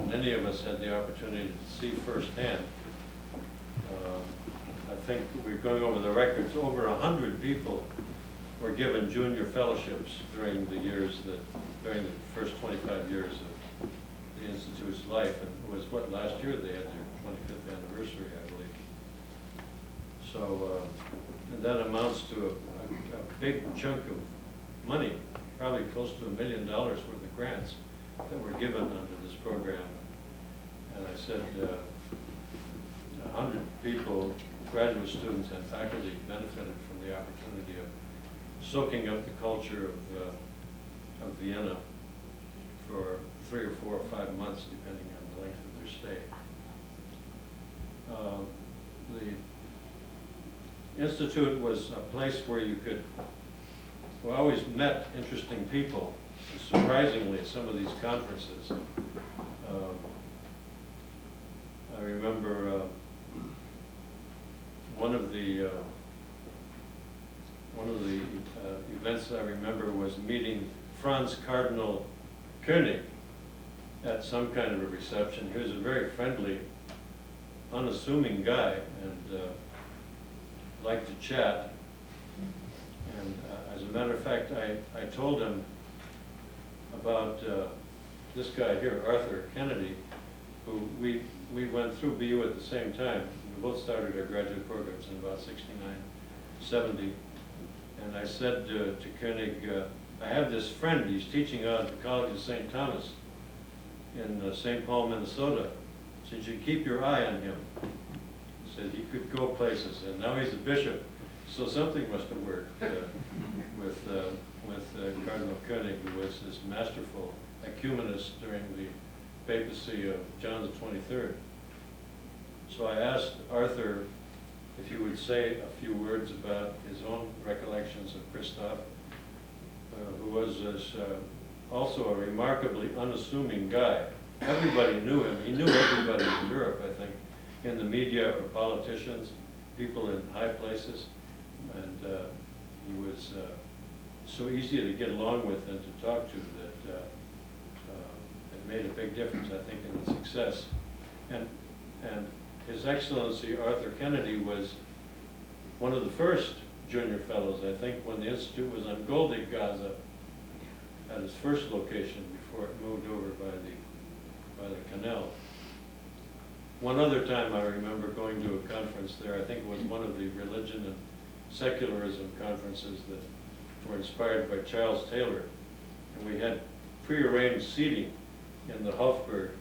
many of us had the opportunity to see firsthand. I think we're going over the records. Over 100 people were given junior fellowships during the first 25 years of the Institute's life. And it was last year they had their 25th anniversary, I believe. So and that amounts to a big chunk of money, probably close to $1 million worth of grants that were given under this program. And I said 100 people, graduate students and faculty, benefited from the opportunity of soaking up the culture of Vienna for 3 or 4 or 5 months, depending on the length of their stay. The Institute was a place where we always met interesting people. Surprisingly, at some of these conferences, I remember one of the events I remember was meeting Franz Cardinal Koenig at some kind of a reception. He was a very friendly, unassuming guy and liked to chat. And as a matter of fact, I told him about this guy here, Arthur Kennedy, who we went through BU at the same time. We both started our graduate programs in about 69, 70. And I said to Koenig, I have this friend, he's teaching out at the College of St. Thomas in St. Paul, Minnesota. So you should keep your eye on him. He said he could go places, and now he's a bishop. So something must have worked with Cardinal Koenig, who was this masterful ecumenist during the papacy of John the 23rd. So I asked Arthur if he would say a few words about his own recollections of Krzysztof, who was also a remarkably unassuming guy. Everybody knew him. He knew everybody in Europe, I think, in the media or politicians, people in high places. And he was so easy to get along with and to talk to that it made a big difference, I think, in the success. And His Excellency Arthur Kennedy was one of the first junior fellows, I think, when the Institute was on Goldig Gaza at its first location before it moved over by the canal. One other time I remember going to a conference there, I think it was one of the religion and secularism conferences that were inspired by Charles Taylor. And we had prearranged seating in the Hofburg.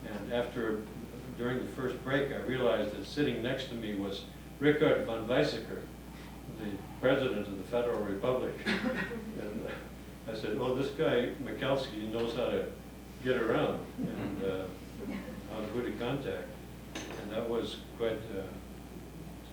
And during the first break, I realized that sitting next to me was Richard von Weizsäcker, the president of the Federal Republic. And I said, oh, this guy, Michalski, knows how to get around and how to contact. And that was quite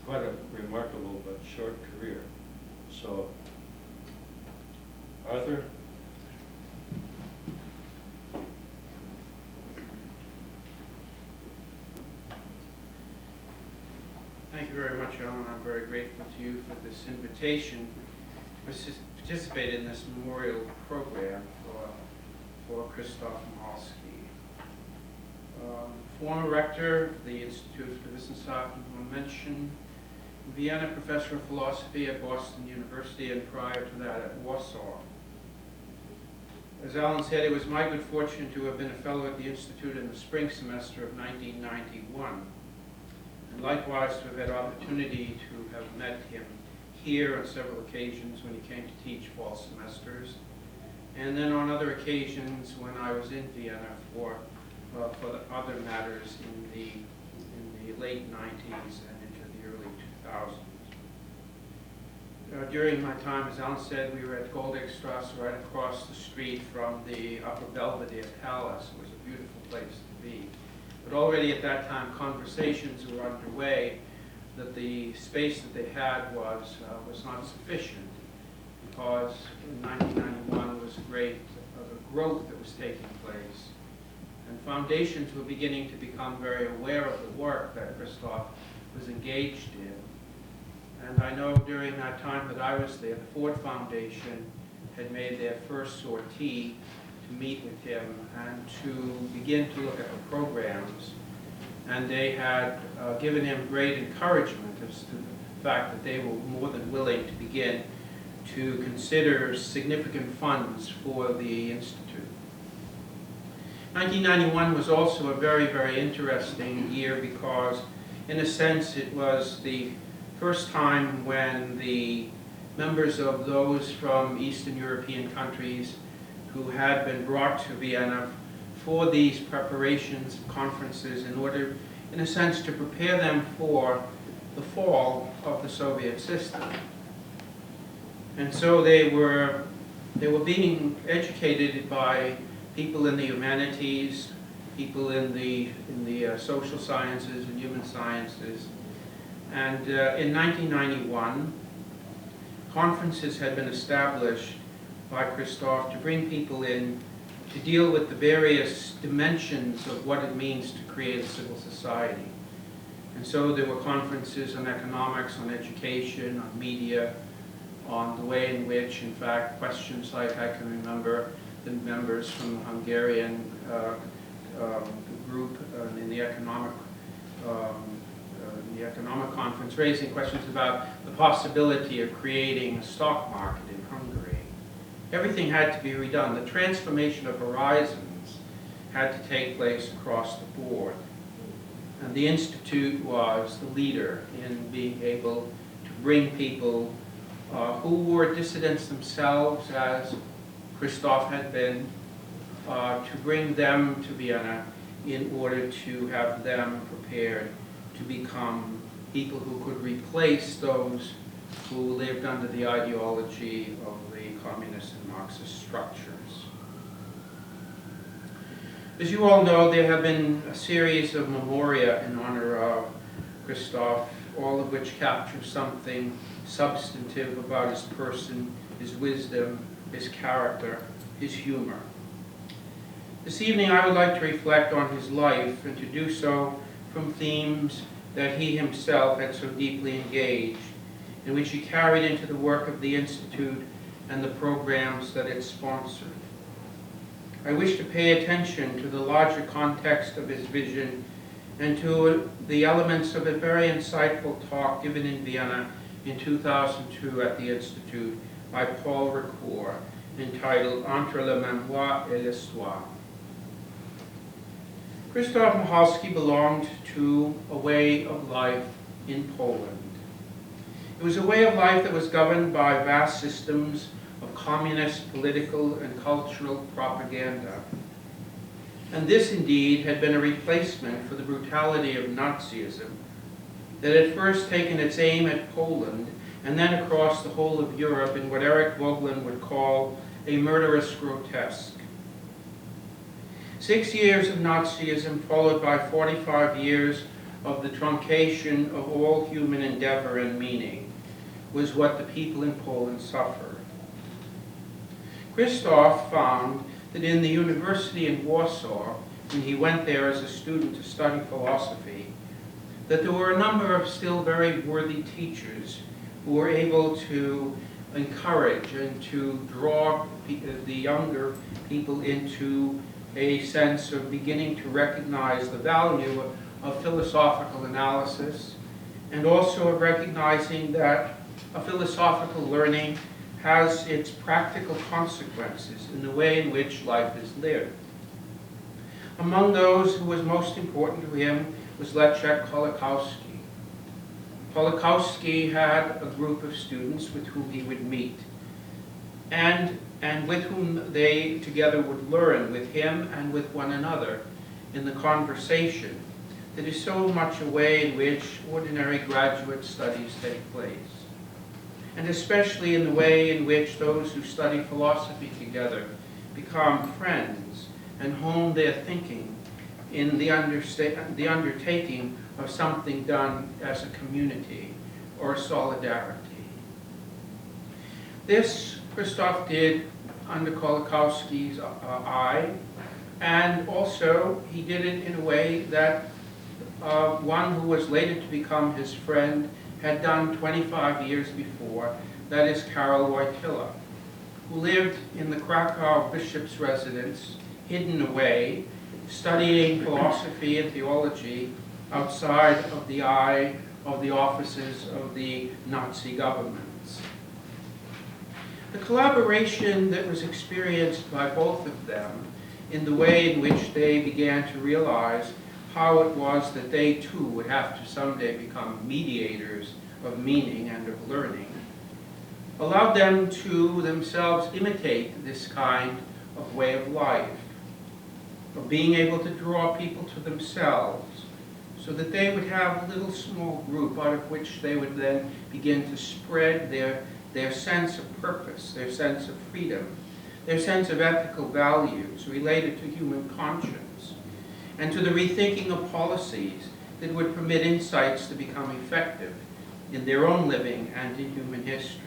a remarkable but short career. So, Arthur? Thank you very much, Alan. I'm very grateful to you for this invitation to participate in this memorial program for Krzysztof Michalski. Former rector of the Institut for Wissenschaften, Menschen, Vienna professor of philosophy at Boston University, and prior to that at Warsaw. As Alan said, it was my good fortune to have been a fellow at the Institute in the spring semester of 1991. And likewise to have had opportunity to have met him here on several occasions when he came to teach fall semesters, and then on other occasions when I was in Vienna for the other matters in the late 90s and into the early 2000s. During my time, as Alan said, we were at Goldegstrasse, right across the street from the Upper Belvedere Palace. It was a beautiful place to be. But already at that time, conversations were underway that the space that they had was not sufficient, because in 1991 was great growth that was taking place. And foundations were beginning to become very aware of the work that Krzysztof was engaged in. And I know during that time that I was there, the Ford Foundation had made their first sortie to meet with him and to begin to look at the programs. And they had given him great encouragement as to the fact that they were more than willing to begin to consider significant funds for the Institute. 1991 was also a very, very interesting year because, in a sense, it was the first time when the members of those from Eastern European countries who had been brought to Vienna for these preparations, conferences, in order, in a sense, to prepare them for the fall of the Soviet system. And so they were being educated by people in the humanities, people in the social sciences and human sciences. And in 1991, conferences had been established by Krzysztof to bring people in to deal with the various dimensions of what it means to create a civil society. And so there were conferences on economics, on education, on media, on the way in which, in fact, questions like I can remember the members from the Hungarian group in the economic conference raising questions about the possibility of creating a stock market in Hungary. Everything had to be redone. The transformation of horizons had to take place across the board. And the Institute was the leader in being able to bring people who were dissidents themselves, as Krzysztof had been, to bring them to Vienna in order to have them prepared to become people who could replace those who lived under the ideology of the communist and Marxist structures. As you all know, there have been a series of memoria in honor of Krzysztof, all of which capture something substantive about his person, his wisdom, his character, his humor. This evening I would like to reflect on his life, and to do so from themes that he himself had so deeply engaged, in which he carried into the work of the Institute and the programs that it sponsored. I wish to pay attention to the larger context of his vision and to the elements of a very insightful talk given in Vienna in 2002 at the Institute by Paul Rector, entitled Entre la mémoire et l'histoire. Krzysztof Michalski belonged to a way of life in Poland. It was a way of life that was governed by vast systems of communist political and cultural propaganda. And this, indeed, had been a replacement for the brutality of Nazism that had first taken its aim at Poland and then across the whole of Europe in what Eric Voegelin would call a murderous grotesque. 6 years of Nazism, followed by 45 years of the truncation of all human endeavor and meaning, was what the people in Poland suffered. Krzysztof found that in the university in Warsaw, when he went there as a student to study philosophy, that there were a number of still very worthy teachers who were able to encourage and to draw the younger people into a sense of beginning to recognize the value of philosophical analysis, and also of recognizing that a philosophical learning has its practical consequences in the way in which life is lived. Among those who was most important to him was Leszek Kolakowski. Kolakowski had a group of students with whom he would meet, and with whom they together would learn, with him and with one another, in the conversation that is so much a way in which ordinary graduate studies take place, and especially in the way in which those who study philosophy together become friends and hone their thinking in the undertaking of something done as a community or solidarity. This Krzysztof did under Kolakowski's eye, and also he did it in a way that one who was later to become his friend had done 25 years before, that is Karol Wojtyla. who lived in the Krakow bishop's residence, hidden away, studying philosophy and theology outside of the eye of the offices of the Nazi governments. The collaboration that was experienced by both of them in the way in which they began to realize how it was that they too would have to someday become mediators of meaning and of learning, allowed them to themselves imitate this kind of way of life, of being able to draw people to themselves, so that they would have a little small group out of which they would then begin to spread their sense of purpose, their sense of freedom, their sense of ethical values related to human conscience, and to the rethinking of policies that would permit insights to become effective in their own living and in human history.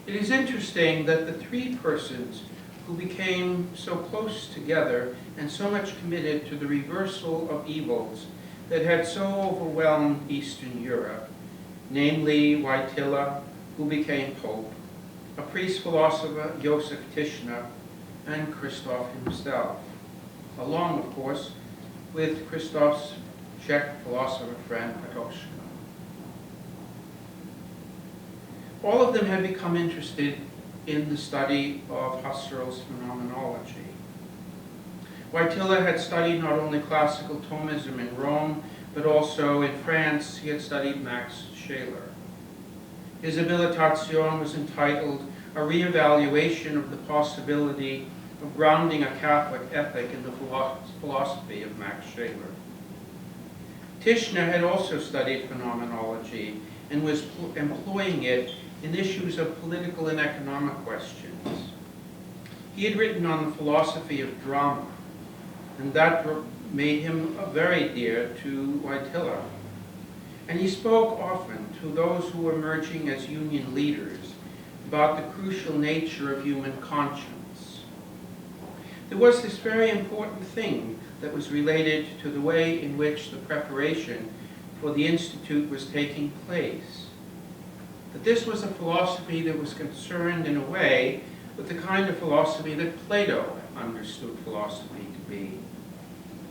It is interesting that the three persons who became so close together and so much committed to the reversal of evils that had so overwhelmed Eastern Europe, namely Wojtyla, who became Pope, a priest-philosopher, Joseph Tischner, and Krzysztof himself, along, of course, with Krzysztof's Czech philosopher friend, Patočka. All of them had become interested in the study of Husserl's phenomenology. Wojtyla had studied not only classical Thomism in Rome, but also in France he had studied Max Scheler. His habilitation was entitled A Reevaluation of the Possibility of Grounding a Catholic Ethic in the Philosophy of Max Scheler. Tischner had also studied phenomenology and was employing it in issues of political and economic questions. He had written on the philosophy of drama, and that made him very dear to Wojtyla. And he spoke often to those who were emerging as union leaders about the crucial nature of human conscience. There was this very important thing that was related to the way in which the preparation for the Institute was taking place. That this was a philosophy that was concerned in a way with the kind of philosophy that Plato understood philosophy to be.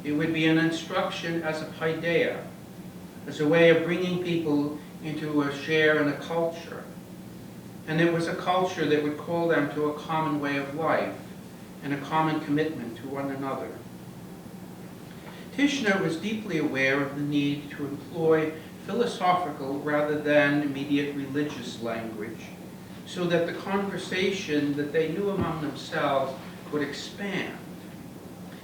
It would be an instruction as a paideia, as a way of bringing people into a share in a culture. And it was a culture that would call them to a common way of life and a common commitment to one another. Tischner was deeply aware of the need to employ philosophical rather than immediate religious language, so that the conversation that they knew among themselves would expand.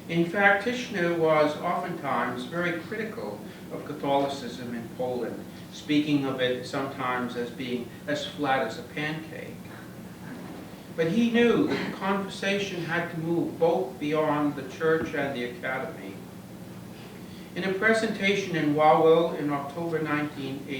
In fact, Tischner was oftentimes very critical of Catholicism in Poland, speaking of it sometimes as being as flat as a pancake. But he knew that the conversation had to move both beyond the church and the academy. In a presentation in Wawel in October 1980,